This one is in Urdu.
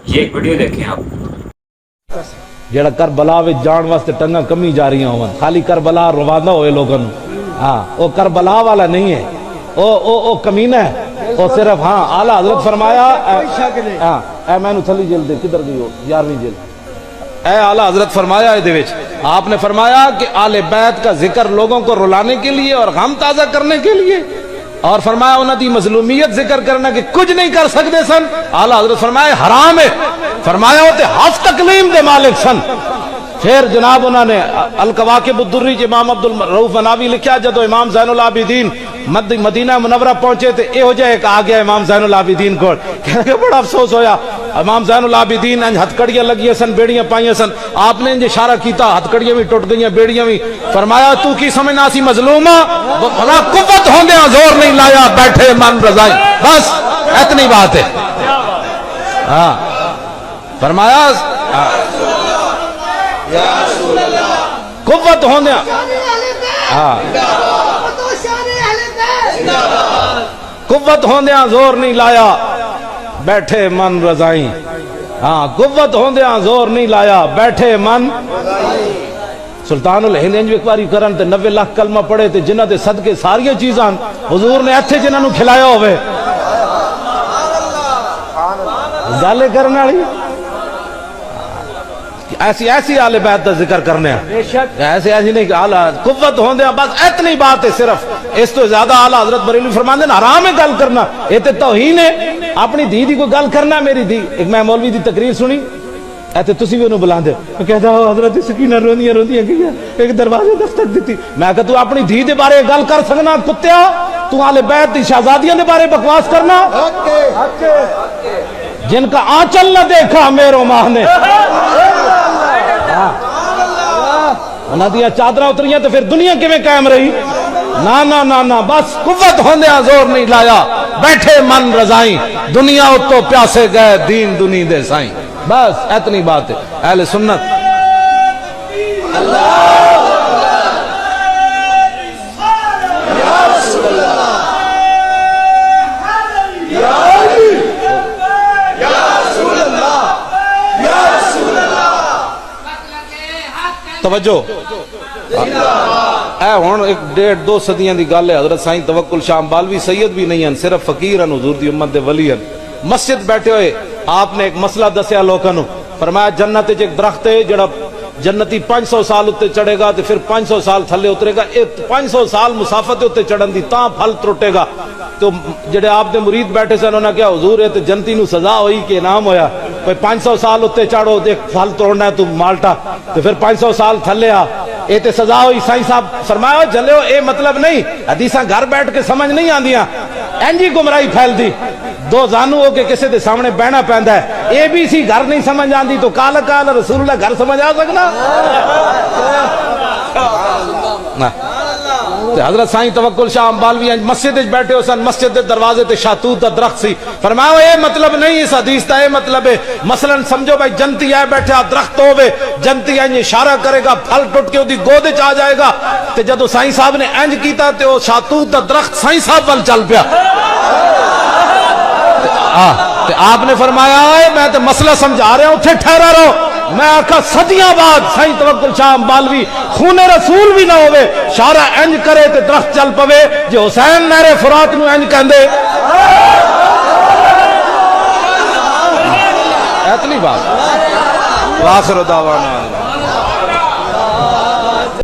یہ ایک ویڈیو دیکھیں آپ. جڑا کربلا وچ جان واسطے ٹنگا کمی جا رہی ہوں خالی کربلا روانہ ہوئے لوگوں. ہاں وہ کربلا والا نہیں ہے، او کمینہ ہے. وہ صرف ہاں اعلیٰ حضرت فرمایا ہاں اے میں نو تھلی جلد دے کدھر گئی ہو 11ویں جلد. اے اعلیٰ حضرت فرمایا دے وچ آپ نے فرمایا کہ آل بیت کا ذکر لوگوں کو رلانے کے لیے اور غم تازہ کرنے کے لیے، اور فرمایا انہوں دی مظلومیت ذکر کرنا کہ کچھ نہیں کر سکتے سن. اعلیٰ حضرت فرمایا حرام ہے. فرمایا ہوتے ہف تکلیم دے مالک سن. پھر جناب انہوں نے الکواکب الدری امام عبد الرؤف مناوی لکھا جدو امام زین العابدین مدینہ منورہ پہنچے تھے یہ ہو جائے ایک آ گیا امام زین العابدین کو کہنے کہ بڑا افسوس ہویا. امام زین العابدین انج ہتھکڑیاں لگی سن بیڑیاں پائیاں سن. آپ نے انج اشارہ کیتا ہتھکڑیاں بھی ٹوٹ گئیاں بیڑیاں بھی. فرمایا تو کی سمجھنا سی مظلومہ بھلا قوت ہوندے زور نہیں لایا بیٹھے من رضائی. بس اتنی بات ہے. ہاں فرمایا قوت ہوندے ہاں قوت ہوندیاں زور نہیں لایا بیٹھے من رضائی. ہاں قوت ہوندیاں زور نہیں لایا بیٹھے من. سلطان الہند انج ایک باری کرن تے 90 لاکھ کلمہ پڑھے تے جنہاں دے صدقے ساریاں چیزاں حضور نے ایتھے جنہاں نو کھلایا ہوئے. گالے کرنے والی ایسی آل بیت دا ذکر کرنے ہیں ایسی نہیں کہ اعلیٰ قوت ہوندے ہیں. بس اتنی بات ہے. صرف اس تو زیادہ اعلیٰ حضرت بریلوی فرماندے ہیں حرام ہے گل کرنا. یہ تے توہین ہے. اپنی دھی دی کوئی گل کرنا. میری دھی ایک میں مولوی دی تقریر سنی ایتے تسی بھی انہوں بلاندے کہتا حضرت سکینہ روندیاں گیا ایک دروازے دستک دیتی. میں کہتا تو اپنی دھی دے بارے گل کر سکنا کتیا تو آل بیت دی شہزادیاں دے بارے بکواس کرنا جن کا آنچل نہ دیکھا میرو ماہ نے انہاں دیا چادرہ اتریاں تو پھر دنیا کیویں قائم رہی. نا بس قوت ہوندیاں زور نہیں لایا بیٹھے من رضائی. دنیا اتو پیاسے گئے دین دنی دے سائیں. بس اتنی بات ہے. اہل سنت توجہ اے ہون ایک 1.5-2 صدیاں دی گل ہے. حضرت سائیں توکل شاہ امبالوی سید بھی نہیں ہیں صرف فقیر ہیں حضور دی امت دے ولی ہیں. مسجد بیٹھے ہوئے آپ نے ایک مسئلہ دسیا لوگوں نو. فرمایا جنت ایک درخت ہے جڑا جنتی 500 سال اتے چڑھے گا تو پھر 500 سال تھلے اترے گا. 500 سال مسافت اتے چڑھن دی تاں پھل ٹوٹے گا. تو جڑے آپ دے مرید بیٹھے سن انہوں نے کہا حضور ہے تو جنتی نو سزا ہوئی کہ انعام ہویا. کوئی 500 سال اتے چڑھو دیکھ پھل توڑنا ہے تو مالٹا تو پھر 500 سال تھلے آ اے تے سزا ہوئی. سائیں صاحب فرمایا جلے اے مطلب نہیں حدیثاں گھر بیٹھ کے سمجھ نہیں آندیاں. انجی گمراہی پھیل دی. دو زانو ہو کے کسی دے سامنے بہنا پیندا ہے. اے بی سی گھر نہیں سمجھ آندی تو کال کال رسول اللہ گھر سمجھ آ سکنا. حضرت سائیں توکل شاہ امبالوی مسجد بیٹھے ہو سن. مسجد دے دروازے تے شاتوت دا درخت سی. فرمایا اے مطلب نہیں اس حدیث دا اے مطلب ہے مثلا سمجھو بھائی جنتی آئے بیٹھے درخت ہوئے جنتی انج اشارہ کرے گا پھل ٹوٹ کے دی گود وچ آ جائے گا. تے جدو سائیں صاحب نے انج کیتا تے او شاتوت دا درخت سائیں صاحب ول چل پیا. آپ نے فرمایا میں تو مسئلہ سمجھا رہا ہوں اتھے ٹھہرا رہو. میں آکھا صدیاں بعد سائیں توکل شاہ امبالوی خون رسول بھی نہ ہوئے شارہ انج کرے تے درخت چل پوے جو حسین نہر فرات نو انج کہندے. اتنی بات. واخر دعوانا